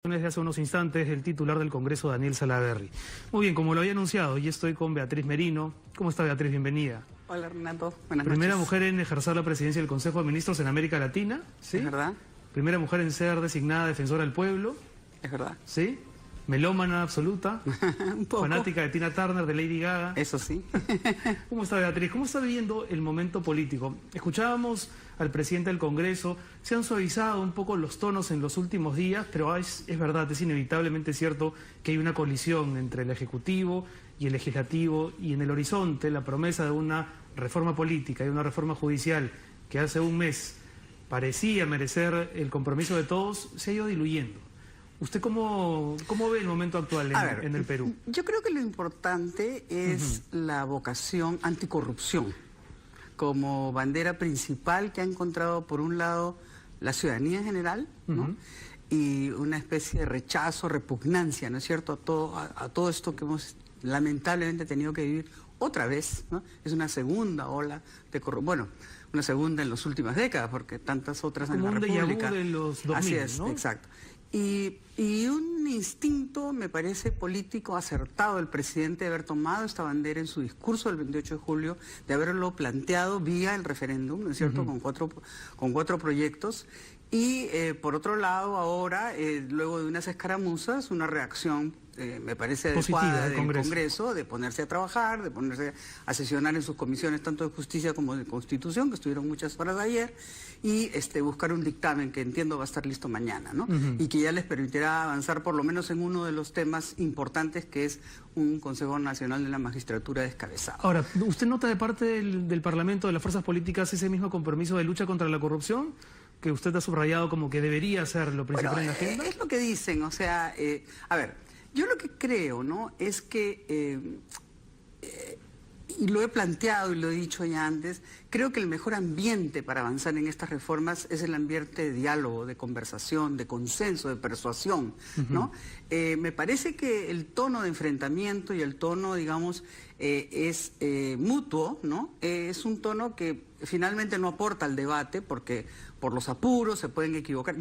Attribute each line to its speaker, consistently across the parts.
Speaker 1: Desde hace unos instantes el titular del Congreso, Daniel Salaverry. Muy bien, como lo había anunciado, hoy estoy con Beatriz Merino. ¿Cómo está, Beatriz? Bienvenida.
Speaker 2: Hola, Renato. Buenas
Speaker 1: Primera
Speaker 2: noches.
Speaker 1: mujer en ejercer la presidencia del Consejo de Ministros en América Latina, ¿sí?
Speaker 2: ¿Es verdad?
Speaker 1: Primera mujer en ser designada defensora del pueblo,
Speaker 2: ¿Es verdad?
Speaker 1: ¿sí? Melómana absoluta,
Speaker 2: Un poco.
Speaker 1: fanática de Tina Turner, de Lady Gaga.
Speaker 2: Eso sí.
Speaker 1: ¿Cómo está, Beatriz? ¿Cómo está viviendo el momento político? Escuchábamos al presidente del Congreso, se han suavizado un poco los tonos en los últimos días, pero es verdad, es inevitablemente cierto que hay una colisión entre el Ejecutivo y el Legislativo, y en el horizonte la promesa de una reforma política y una reforma judicial que hace un mes parecía merecer el compromiso de todos, se ha ido diluyendo. ¿Usted cómo ve el momento actual en el Perú?
Speaker 2: Yo creo que lo importante es la vocación anticorrupción como bandera principal que ha encontrado, por un lado, la ciudadanía en general, ¿no? Y una especie de rechazo, repugnancia, ¿no es cierto?, a todo esto que hemos lamentablemente tenido que vivir otra vez, ¿no? Es una segunda ola de corrupción. Bueno, una segunda en las últimas décadas, porque tantas otras en la República.
Speaker 1: Como un déjà vu de los 2000,
Speaker 2: Así es,
Speaker 1: ¿no?
Speaker 2: exacto. Y un instinto, me parece, político acertado del presidente de haber tomado esta bandera en su discurso del 28 de julio, de haberlo planteado vía el referéndum, ¿no es cierto?, con cuatro proyectos. Y por otro lado, ahora, luego de unas escaramuzas, una reacción, me parece adecuada del Congreso, de ponerse a trabajar, de ponerse a sesionar en sus comisiones, tanto de Justicia como de Constitución, que estuvieron muchas horas ayer, y buscar un dictamen que entiendo va a estar listo mañana, ¿no? Y que ya les permitirá avanzar por lo menos en uno de los temas importantes, que es un Consejo Nacional de la Magistratura descabezado.
Speaker 1: Ahora, ¿usted nota de parte del Parlamento, de las fuerzas políticas, ese mismo compromiso de lucha contra la corrupción que usted ha subrayado como que debería ser lo principal en la agenda?
Speaker 2: Es lo que dicen, o sea, a ver, yo lo que creo, ¿no?, es que, y lo he planteado y lo he dicho ya antes, creo que el mejor ambiente para avanzar en estas reformas es el ambiente de diálogo, de conversación, de consenso, de persuasión, ¿no? Me parece que el tono de enfrentamiento y el tono, digamos, es mutuo, ¿no? Es un tono que finalmente no aporta al debate, porque por los apuros se pueden equivocar.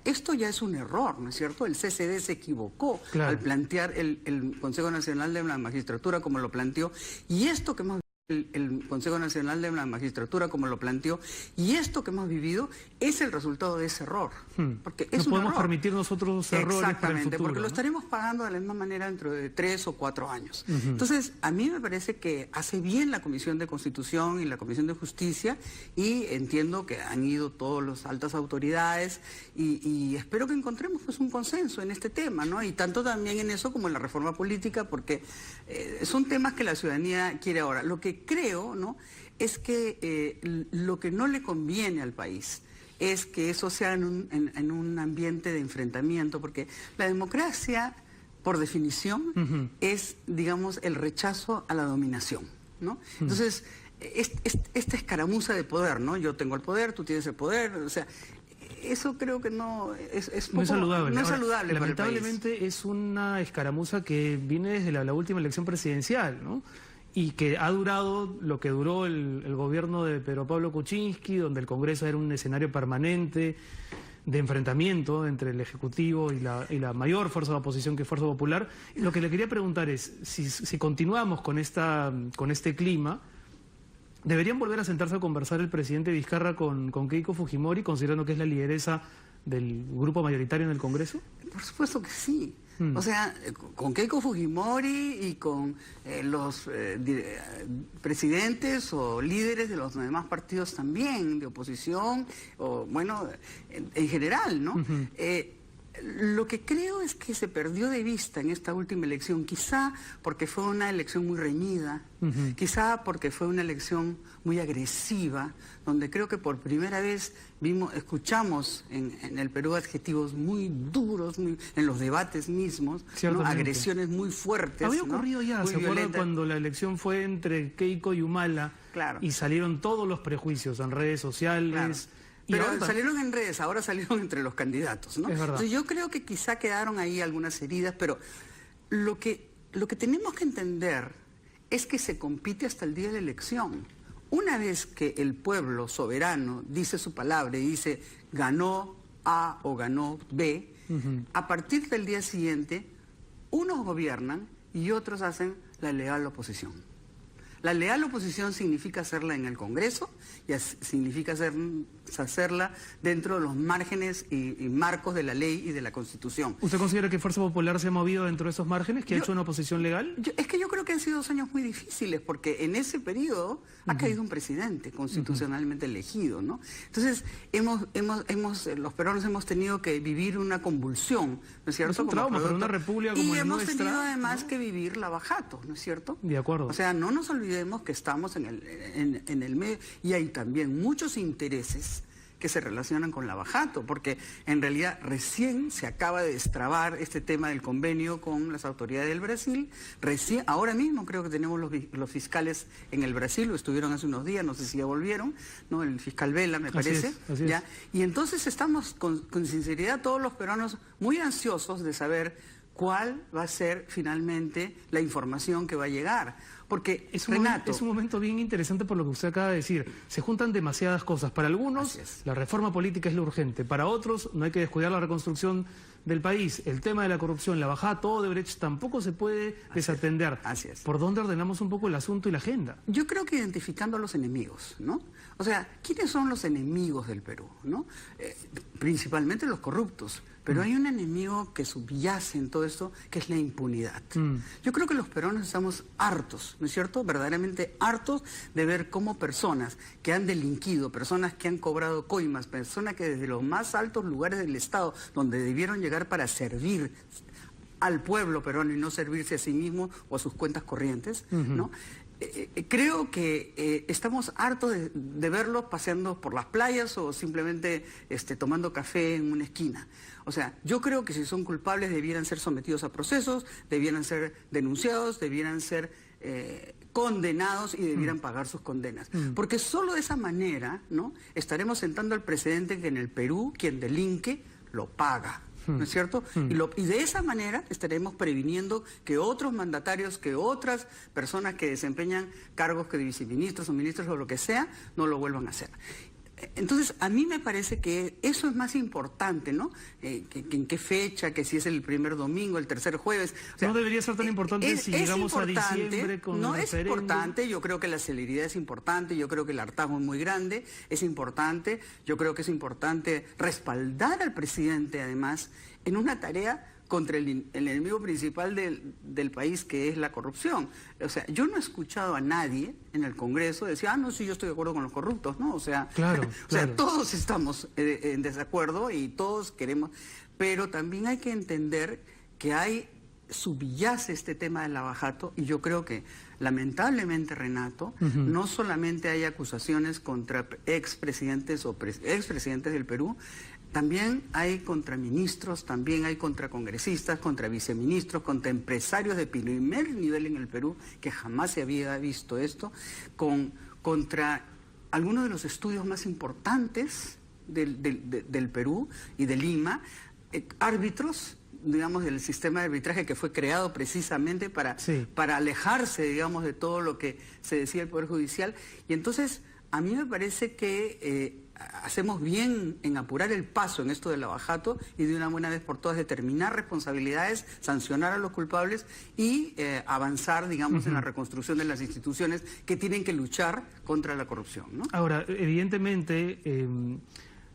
Speaker 2: Esto ya es un error, ¿no es cierto? El CCD se equivocó al plantear el Consejo Nacional de la Magistratura como lo planteó, y esto que hemos el Consejo Nacional de la Magistratura como lo planteó, y esto que hemos vivido es el resultado de ese error. Porque es
Speaker 1: no podemos
Speaker 2: error.
Speaker 1: Permitirnos otros errores para el futuro.
Speaker 2: Exactamente, porque
Speaker 1: ¿no?
Speaker 2: lo estaremos pagando de la misma manera dentro de 3 o 4 años. Entonces, a mí me parece que hace bien la Comisión de Constitución y la Comisión de Justicia, y entiendo que han ido todas las altas autoridades, y espero que encontremos pues un consenso en este tema, ¿no? Y tanto también en eso como en la reforma política, porque son temas que la ciudadanía quiere ahora. Lo que creo, ¿no?, es que lo que no le conviene al país es que eso sea en un ambiente de enfrentamiento, porque la democracia, por definición, es, digamos, el rechazo a la dominación, ¿no? Entonces, esta escaramuza de poder, ¿no? Yo tengo el poder, tú tienes el poder, o sea, eso creo que no es poco,
Speaker 1: no es saludable.
Speaker 2: No es
Speaker 1: Ahora,
Speaker 2: saludable para el país.
Speaker 1: lamentablemente es una escaramuza que viene desde la última elección presidencial, ¿no? Y que ha durado lo que duró el gobierno de Pedro Pablo Kuczynski, donde el Congreso era un escenario permanente de enfrentamiento entre el Ejecutivo y la mayor fuerza de oposición, que es Fuerza Popular. Lo que le quería preguntar es, si continuamos con este clima, ¿deberían volver a sentarse a conversar el presidente Vizcarra con Keiko Fujimori, considerando que es la lideresa del grupo mayoritario en el Congreso?
Speaker 2: Por supuesto que sí. O sea, con Keiko Fujimori y con los presidentes o líderes de los demás partidos también, de oposición, o bueno, en general, ¿no? Lo que creo es que se perdió de vista en esta última elección, quizá porque fue una elección muy reñida, quizá porque fue una elección muy agresiva, donde creo que por primera vez escuchamos en el Perú adjetivos muy duros, en los debates mismos, ¿no? Agresiones muy fuertes.
Speaker 1: Había ocurrido ya, ¿se acuerdan cuando la elección fue entre Keiko y Humala?
Speaker 2: Claro.
Speaker 1: Y salieron todos los prejuicios en redes sociales.
Speaker 2: Claro. Pero salieron en redes, ahora salieron entre los candidatos, ¿no?
Speaker 1: Es verdad.
Speaker 2: Entonces yo creo que quizá quedaron ahí algunas heridas, pero lo que tenemos que entender es que se compite hasta el día de la elección. Una vez que el pueblo soberano dice su palabra y dice ganó A o ganó B, a partir del día siguiente, unos gobiernan y otros hacen la leal oposición. La leal oposición significa hacerla en el Congreso y significa hacerla dentro de los márgenes y marcos de la ley y de la Constitución.
Speaker 1: ¿Usted considera que Fuerza Popular se ha movido dentro de esos márgenes, que ha hecho una oposición legal?
Speaker 2: Es que yo creo que han sido 2 años muy difíciles, porque en ese periodo ha caído un presidente constitucionalmente elegido, ¿no? Entonces, los peruanos hemos tenido que vivir una convulsión, ¿no es cierto?
Speaker 1: Es un trauma para una república como la nuestra.
Speaker 2: Y hemos tenido además que vivir lavajato, ¿no es cierto?
Speaker 1: De acuerdo.
Speaker 2: O sea, no nos olvidemos que estamos en el medio, y hay también muchos intereses que se relacionan con lavajato, porque en realidad recién se acaba de destrabar este tema del convenio con las autoridades del Brasil. Ahora mismo creo que tenemos los fiscales en el Brasil, lo estuvieron hace unos días, no sé si ya volvieron, ¿no? El fiscal Vela, me parece.
Speaker 1: Así
Speaker 2: ¿ya?
Speaker 1: es.
Speaker 2: Y entonces estamos con sinceridad todos los peruanos muy ansiosos de saber cuál va a ser finalmente la información que va a llegar. Porque,
Speaker 1: es un momento bien interesante por lo que usted acaba de decir. Se juntan demasiadas cosas. Para algunos, la reforma política es lo urgente. Para otros, no hay que descuidar la reconstrucción del país. El tema de la corrupción, la bajada todo de Odebrecht, tampoco se puede desatender.
Speaker 2: Así es.
Speaker 1: ¿Por dónde ordenamos un poco el asunto y la agenda?
Speaker 2: Yo creo que identificando a los enemigos, ¿no? O sea, ¿quiénes son los enemigos del Perú, ¿no? Principalmente los corruptos. Pero hay un enemigo que subyace en todo esto, que es la impunidad. Yo creo que los peruanos estamos hartos, ¿no es cierto? Verdaderamente hartos de ver cómo personas que han delinquido, personas que han cobrado coimas, personas que desde los más altos lugares del Estado, donde debieron llegar para servir al pueblo peruano y no servirse a sí mismo o a sus cuentas corrientes, ¿no? Creo que estamos hartos de verlos paseando por las playas o simplemente tomando café en una esquina. O sea, yo creo que si son culpables debieran ser sometidos a procesos, debieran ser denunciados, debieran ser condenados y debieran pagar sus condenas. Porque solo de esa manera, ¿no?, estaremos sentando al precedente que en el Perú quien delinque lo paga. ¿No es cierto? Y de esa manera estaremos previniendo que otros mandatarios, que otras personas que desempeñan cargos que de viceministros o ministros o lo que sea, no lo vuelvan a hacer. Entonces, a mí me parece que eso es más importante, ¿no? Que en qué fecha, que si es el primer domingo, el tercer jueves. O sea,
Speaker 1: no debería ser tan importante si llegamos a diciembre con
Speaker 2: no,
Speaker 1: el referéndum.
Speaker 2: Es importante, yo creo que la celeridad es importante, yo creo que el hartazgo es muy grande, es importante, yo creo que es importante respaldar al presidente, además, en una tarea contra el enemigo principal del país, que es la corrupción. O sea, yo no he escuchado a nadie en el Congreso decir, no, sí, yo estoy de acuerdo con los corruptos, ¿no? O sea,
Speaker 1: claro.
Speaker 2: Todos estamos en desacuerdo y todos queremos, pero también hay que entender que subyace este tema del lavajato, y yo creo que lamentablemente, Renato, no solamente hay acusaciones contra expresidentes o expresidentes del Perú, también hay contra ministros, también hay contra congresistas, contra viceministros, contra empresarios de primer nivel en el Perú, que jamás se había visto esto, contra algunos de los estudios más importantes del Perú y de Lima, árbitros, digamos, del sistema de arbitraje que fue creado precisamente para alejarse, digamos, de todo lo que se decía el Poder Judicial. Y entonces, a mí me parece que hacemos bien en apurar el paso en esto del lavajato y de una buena vez por todas determinar responsabilidades, sancionar a los culpables y avanzar, digamos, en la reconstrucción de las instituciones que tienen que luchar contra la corrupción, ¿no?
Speaker 1: Ahora, evidentemente,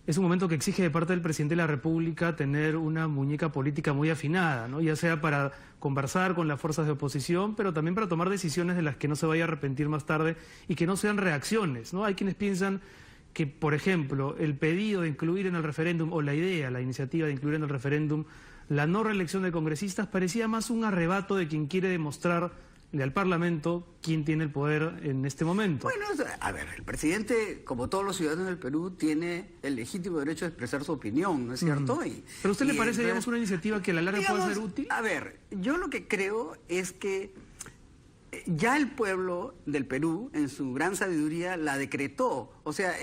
Speaker 1: es un momento que exige de parte del presidente de la República tener una muñeca política muy afinada, ¿no? Ya sea para conversar con las fuerzas de oposición, pero también para tomar decisiones de las que no se vaya a arrepentir más tarde y que no sean reacciones, ¿no? Hay quienes piensan que, por ejemplo, el pedido de incluir en el referéndum, o la iniciativa de incluir en el referéndum, la no reelección de congresistas, parecía más un arrebato de quien quiere demostrarle al Parlamento quién tiene el poder en este momento.
Speaker 2: Bueno, a ver, el presidente, como todos los ciudadanos del Perú, tiene el legítimo derecho de expresar su opinión, ¿no es cierto?
Speaker 1: ¿Pero a usted le parece, digamos, una iniciativa que a la larga puede ser útil?
Speaker 2: A ver, yo lo que creo es que ya el pueblo del Perú, en su gran sabiduría, la decretó. O sea,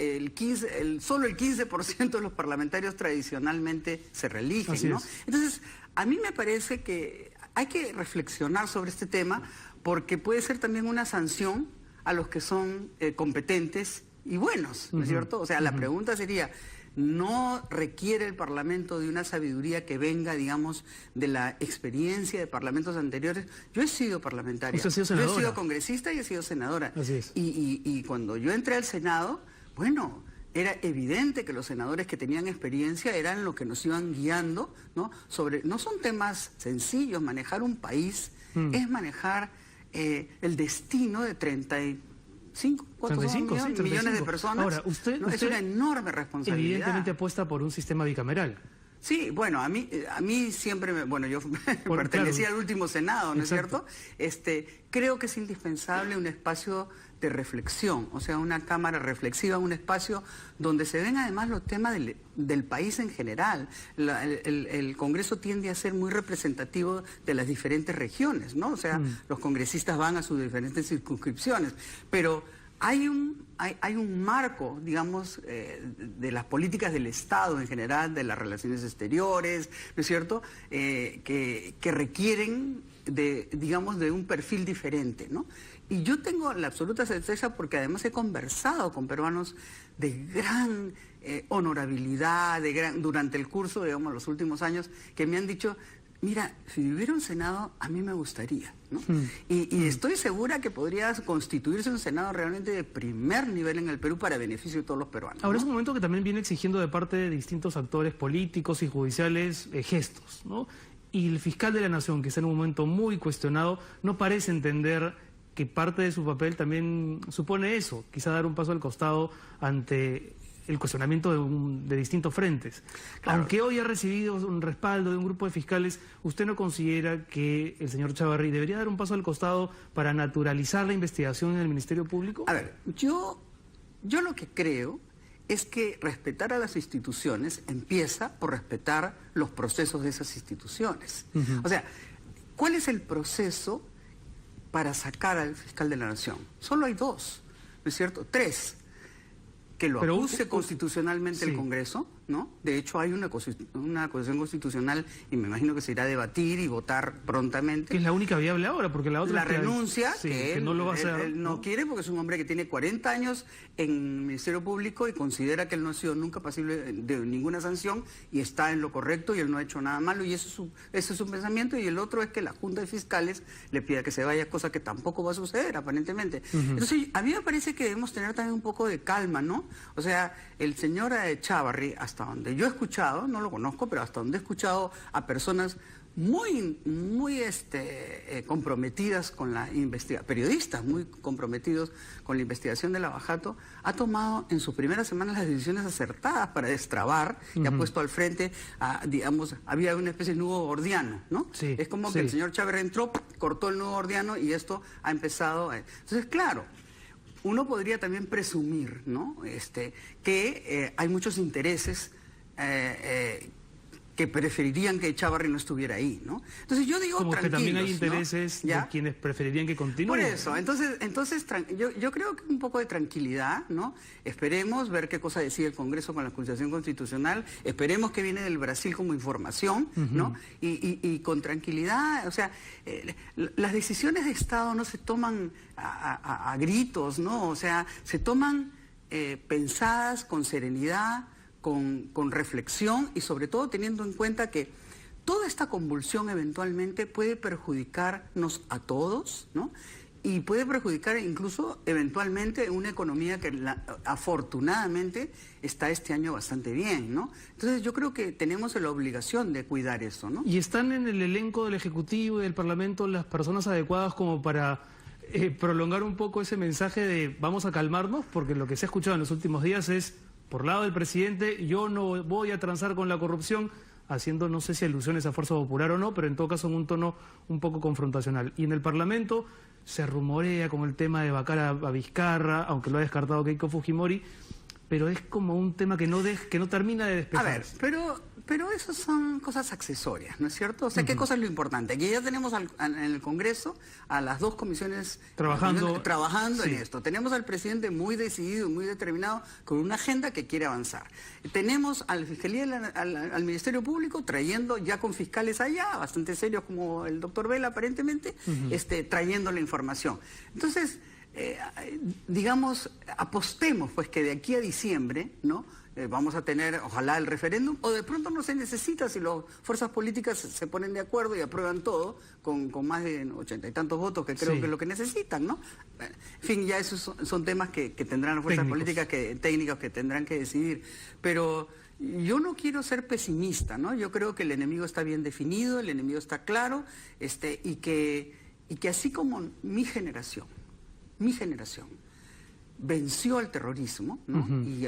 Speaker 2: solo el 15% de los parlamentarios tradicionalmente se reeligen,
Speaker 1: Así
Speaker 2: ¿no?
Speaker 1: es.
Speaker 2: Entonces, a mí me parece que hay que reflexionar sobre este tema, porque puede ser también una sanción a los que son competentes y buenos, ¿no es cierto? O sea, la pregunta sería, no requiere el Parlamento de una sabiduría que venga, digamos, de la experiencia de parlamentos anteriores. Yo he sido parlamentaria,
Speaker 1: ¿Usted ha sido
Speaker 2: yo he
Speaker 1: senadora?
Speaker 2: sido congresista y he sido senadora.
Speaker 1: Así es.
Speaker 2: Y cuando yo entré al Senado, bueno, era evidente que los senadores que tenían experiencia eran los que nos iban guiando, ¿no? No son temas sencillos. Manejar un país es manejar el destino de 35 millones de personas.
Speaker 1: Ahora, usted
Speaker 2: es una enorme responsabilidad.
Speaker 1: Evidentemente apuesta por un sistema bicameral.
Speaker 2: Sí, bueno, a mí siempre, yo pertenecía al último Senado, ¿no es cierto? Creo que es indispensable un espacio de reflexión, o sea, una cámara reflexiva, un espacio donde se ven además los temas del país en general. El Congreso tiende a ser muy representativo de las diferentes regiones, ¿no? O sea, los congresistas van a sus diferentes circunscripciones, pero hay un marco, digamos, de las políticas del Estado en general, de las relaciones exteriores, ¿no es cierto?, que requieren de un perfil diferente, ¿no? Y yo tengo la absoluta certeza, porque además he conversado con peruanos de gran honorabilidad, durante el curso, digamos, los últimos años, que me han dicho: mira, si hubiera un Senado, a mí me gustaría, ¿no? Y estoy segura que podría constituirse un Senado realmente de primer nivel en el Perú para beneficio de todos los peruanos, ¿no?
Speaker 1: Ahora, es un momento que también viene exigiendo de parte de distintos actores políticos y judiciales gestos, ¿no? Y el fiscal de la Nación, que está en un momento muy cuestionado, no parece entender que parte de su papel también supone eso, quizá dar un paso al costado ante el cuestionamiento de distintos frentes. Claro. Aunque hoy ha recibido un respaldo de un grupo de fiscales, ¿usted no considera que el señor Chávarri debería dar un paso al costado para naturalizar la investigación en el Ministerio Público?
Speaker 2: A ver, yo lo que creo es que respetar a las instituciones empieza por respetar los procesos de esas instituciones. O sea, ¿cuál es el proceso para sacar al fiscal de la Nación? Solo hay dos, ¿no es cierto? Tres. Que lo acuse constitucionalmente el Congreso, ¿no? De hecho, hay una acusación constitucional y me imagino que se irá a debatir y votar prontamente.
Speaker 1: Que es la única viable ahora, porque la otra...
Speaker 2: La renuncia,
Speaker 1: que él no lo va a hacer.
Speaker 2: Él no quiere, porque es un hombre que tiene 40 años en el Ministerio Público y considera que él no ha sido nunca pasible de ninguna sanción y está en lo correcto y él no ha hecho nada malo, y ese es su pensamiento. Y el otro es que la Junta de Fiscales le pida que se vaya, cosa que tampoco va a suceder, aparentemente. Entonces, a mí me parece que debemos tener también un poco de calma, ¿no? O sea, el señor Chávarri, hasta donde yo he escuchado, no lo conozco, pero hasta donde he escuchado a personas muy comprometidas con la investigación, periodistas muy comprometidos con la investigación de Lava-Jato, ha tomado en sus primeras semanas las decisiones acertadas para destrabar y ha puesto al frente, había una especie de nudo gordiano, ¿no?
Speaker 1: Sí,
Speaker 2: es como que el señor Chávarri entró, cortó el nudo gordiano y esto ha empezado. Entonces, claro, uno podría también presumir, ¿no?, que hay muchos intereses que preferirían que Chávarri no estuviera ahí, ¿no? Entonces yo digo,
Speaker 1: como que también hay
Speaker 2: tranquilos,
Speaker 1: intereses,
Speaker 2: ¿no?,
Speaker 1: de quienes preferirían que continúe.
Speaker 2: Por eso, entonces yo creo que un poco de tranquilidad, ¿no? Esperemos ver qué cosa decide el Congreso con la acusación constitucional, esperemos que viene del Brasil como información, ¿no? Y con tranquilidad, o sea, las decisiones de Estado no se toman a gritos, ¿no? O sea, se toman pensadas con serenidad, con reflexión y sobre todo teniendo en cuenta que toda esta convulsión eventualmente puede perjudicarnos a todos, ¿no? Y puede perjudicar incluso eventualmente una economía que afortunadamente está este año bastante bien, ¿no? Entonces yo creo que tenemos la obligación de cuidar eso, ¿no?
Speaker 1: ¿Y están en el elenco del Ejecutivo y del Parlamento las personas adecuadas como para prolongar un poco ese mensaje de vamos a calmarnos? Porque lo que se ha escuchado en los últimos días es, por lado del presidente, yo no voy a transar con la corrupción, haciendo no sé si alusiones a Fuerza Popular o no, pero en todo caso en un tono un poco confrontacional. Y en el Parlamento se rumorea con el tema de vacar a Vizcarra, aunque lo ha descartado Keiko Fujimori, pero es como un tema que no termina de despejarse.
Speaker 2: A ver, pero eso son cosas accesorias, ¿no es cierto? O sea, ¿qué cosa es lo importante? Que ya tenemos en el Congreso a las dos comisiones trabajando
Speaker 1: sí,
Speaker 2: en esto. Tenemos al presidente muy decidido, muy determinado, con una agenda que quiere avanzar. Tenemos a la Fiscalía, al Ministerio Público, trayendo ya con fiscales allá, bastante serios como el doctor Vela aparentemente, trayendo la información. Entonces, digamos, apostemos pues que de aquí a diciembre, ¿no? Vamos a tener, ojalá, el referéndum, o de pronto no se necesita si las fuerzas políticas se ponen de acuerdo y aprueban todo con más de 80 y tantos votos, que creo que es lo que necesitan, ¿no? En fin, ya esos son temas que tendrán las fuerzas políticas, técnicas que tendrán que decidir. Pero yo no quiero ser pesimista, ¿no? Yo creo que el enemigo está bien definido, el enemigo está claro, y que así como mi generación venció al terrorismo, ¿no? Y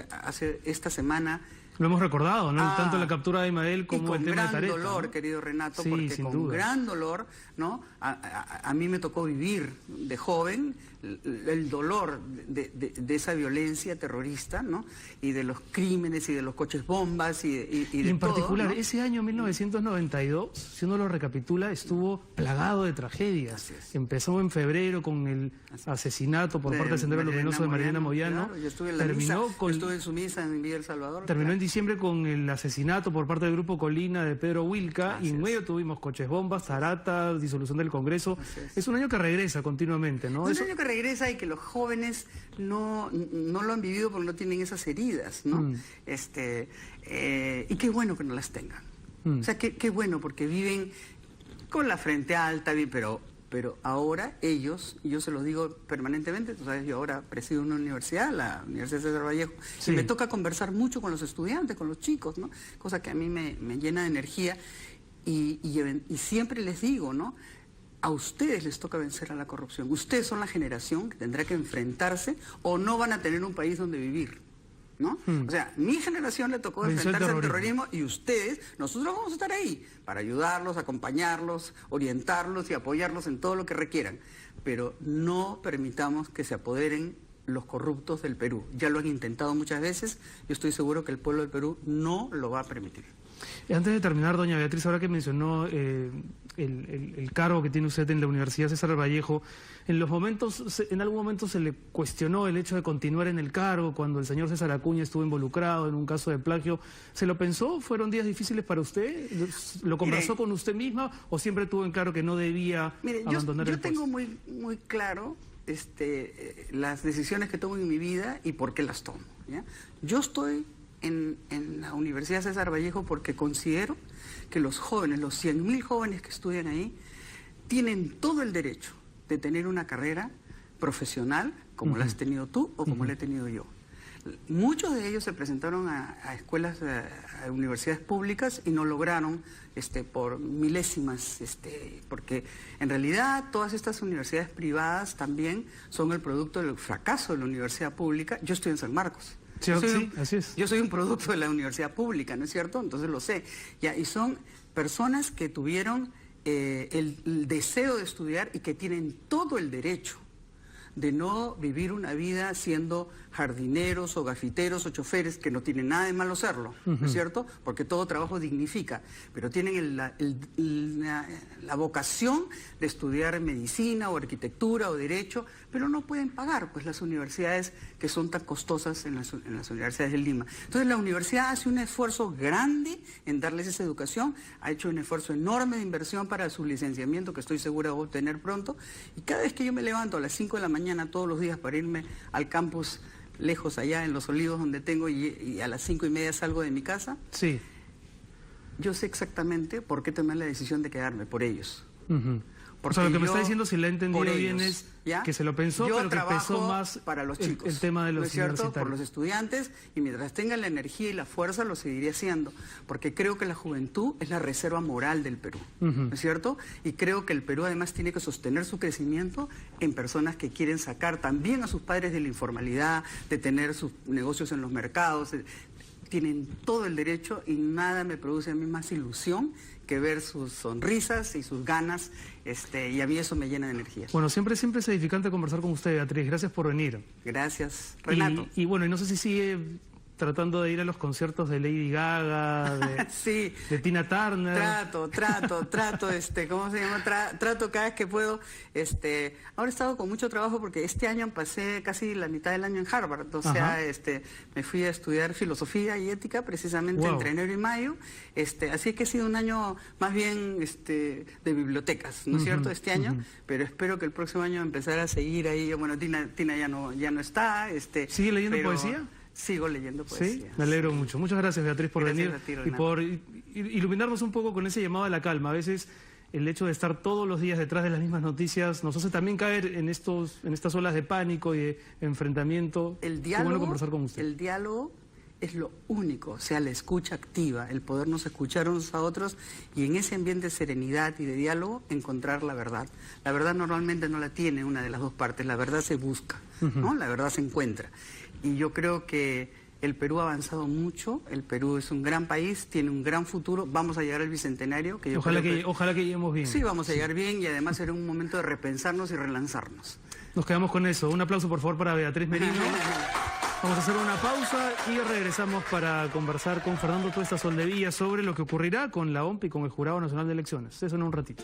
Speaker 2: esta semana...
Speaker 1: Lo hemos recordado, ¿no? Tanto la captura de Ismael como el tema de Tareta.
Speaker 2: Con gran dolor, ¿no? Querido Renato, sí, porque con duda. Gran dolor, ¿no? A mí me tocó vivir de joven el dolor de esa violencia terrorista, ¿no? Y de los crímenes y de los coches bombas y de
Speaker 1: en
Speaker 2: todo,
Speaker 1: particular,
Speaker 2: ¿no?
Speaker 1: ese año 1992, si uno lo recapitula, estuvo plagado de tragedias. Empezó en febrero con el asesinato por parte del Sendero Luminoso de Mariana Moyano.
Speaker 2: Claro, yo estuve en la misa, estuve en su misa en Villa El Salvador.
Speaker 1: Terminó en diciembre con el asesinato por parte del Grupo Colina de Pedro Wilca, y en medio tuvimos coches bombas, Tarata, disolución del Congreso. Es un año que regresa continuamente, ¿no?
Speaker 2: Es un año que regresa y que los jóvenes no lo han vivido porque no tienen esas heridas, ¿no? Y qué bueno que no las tengan. O sea, qué bueno, porque viven con la frente alta, pero ahora ellos, y yo se los digo permanentemente, tú sabes, yo ahora presido una universidad, la Universidad César Vallejo, y me toca conversar mucho con los estudiantes, con los chicos, ¿no? Cosa que a mí me llena de energía, y siempre les digo, ¿no? A ustedes les toca vencer a la corrupción. Ustedes son la generación que tendrá que enfrentarse o no van a tener un país donde vivir, ¿no? O sea, mi generación le tocó enfrentarse al terrorismo y ustedes, nosotros vamos a estar ahí para ayudarlos, acompañarlos, orientarlos y apoyarlos en todo lo que requieran. Pero no permitamos que se apoderen los corruptos del Perú. Ya lo han intentado muchas veces. Yo estoy seguro que el pueblo del Perú no lo va a permitir.
Speaker 1: Antes de terminar, doña Beatriz, ahora que mencionó el cargo que tiene usted en la Universidad César Vallejo, en algún momento se le cuestionó el hecho de continuar en el cargo cuando el señor César Acuña estuvo involucrado en un caso de plagio. ¿Se lo pensó? ¿Fueron días difíciles para usted? ¿Lo conversó con usted misma o siempre tuvo en claro que no debía abandonar el puesto?
Speaker 2: Yo tengo muy claro las decisiones que tomo en mi vida y por qué las tomo, ¿ya? Yo estoy en la Universidad César Vallejo porque considero que los jóvenes, los 100.000 jóvenes que estudian ahí, tienen todo el derecho de tener una carrera profesional como la has tenido tú o como la he tenido yo. Muchos de ellos se presentaron a escuelas, a universidades públicas y no lograron por milésimas, porque en realidad todas estas universidades privadas también son el producto del fracaso de la universidad pública. Yo estoy en San Marcos.
Speaker 1: Sí, así es.
Speaker 2: Yo soy un producto de la universidad pública, ¿no es cierto? Entonces lo sé. Y son personas que tuvieron el deseo de estudiar y que tienen todo el derecho de no vivir una vida siendo jardineros o gafiteros o choferes, que no tienen nada de malo serlo, ¿no es cierto? Porque todo trabajo dignifica, pero tienen la vocación de estudiar medicina o arquitectura o derecho, pero no pueden pagar pues las universidades que son tan costosas en las universidades de Lima. Entonces la universidad hace un esfuerzo grande en darles esa educación, ha hecho un esfuerzo enorme de inversión para su licenciamiento, que estoy segura de obtener pronto, y cada vez que yo me levanto a las 5 de la mañana todos los días para irme al campus lejos allá en Los Olivos donde tengo y a las 5:30 salgo de mi casa,
Speaker 1: sí,
Speaker 2: yo sé exactamente por qué tomé la decisión de quedarme, por ellos.
Speaker 1: O sea, lo que me está diciendo, si la he entendido bien, es que se lo pensó, pero que pesó más
Speaker 2: para los chicos,
Speaker 1: el tema de los universitarios.
Speaker 2: Por los estudiantes, y mientras tengan la energía y la fuerza lo seguiré haciendo, porque creo que la juventud es la reserva moral del Perú, ¿no es cierto? Y creo que el Perú además tiene que sostener su crecimiento en personas que quieren sacar también a sus padres de la informalidad, de tener sus negocios en los mercados. Tienen todo el derecho y nada me produce a mí más ilusión que ver sus sonrisas y sus ganas, y a mí eso me llena de energía.
Speaker 1: Bueno, siempre es edificante conversar con usted, Beatriz. Gracias por venir.
Speaker 2: Gracias, Renato.
Speaker 1: Y bueno, y no sé si sigue tratando de ir a los conciertos de Lady Gaga,
Speaker 2: sí.
Speaker 1: de Tina Turner.
Speaker 2: Trato, ¿cómo se llama? Trato cada vez que puedo. Ahora he estado con mucho trabajo porque este año pasé casi la mitad del año en Harvard. O sea, me fui a estudiar filosofía y ética precisamente entre enero y mayo. Así que ha sido un año más bien de bibliotecas, ¿no es cierto? Este año, pero espero que el próximo año empezar a seguir ahí. Bueno, Tina ya no está.
Speaker 1: ¿Sigue leyendo poesía?
Speaker 2: Sigo leyendo poesía.
Speaker 1: Sí, me alegro mucho. Muchas gracias, Beatriz, por venir y por iluminarnos un poco con ese llamado a la calma. A veces el hecho de estar todos los días detrás de las mismas noticias nos hace también caer en estas olas de pánico y de enfrentamiento.
Speaker 2: El diálogo,
Speaker 1: qué bueno conversar con usted.
Speaker 2: El diálogo es lo único, o sea, la escucha activa, el podernos escuchar unos a otros y en ese ambiente de serenidad y de diálogo encontrar la verdad. La verdad normalmente no la tiene una de las dos partes, la verdad se busca, ¿no? La verdad se encuentra. Y yo creo que el Perú ha avanzado mucho, el Perú es un gran país, tiene un gran futuro, vamos a llegar al Bicentenario. Que
Speaker 1: ojalá que lleguemos bien.
Speaker 2: Sí, vamos a llegar bien y además será un momento de repensarnos y relanzarnos.
Speaker 1: Nos quedamos con eso. Un aplauso por favor para Beatriz Merino. Vamos a hacer una pausa y regresamos para conversar con Fernando Tuesta Soldevilla sobre lo que ocurrirá con la OMP y con el Jurado Nacional de Elecciones. Eso en un ratito.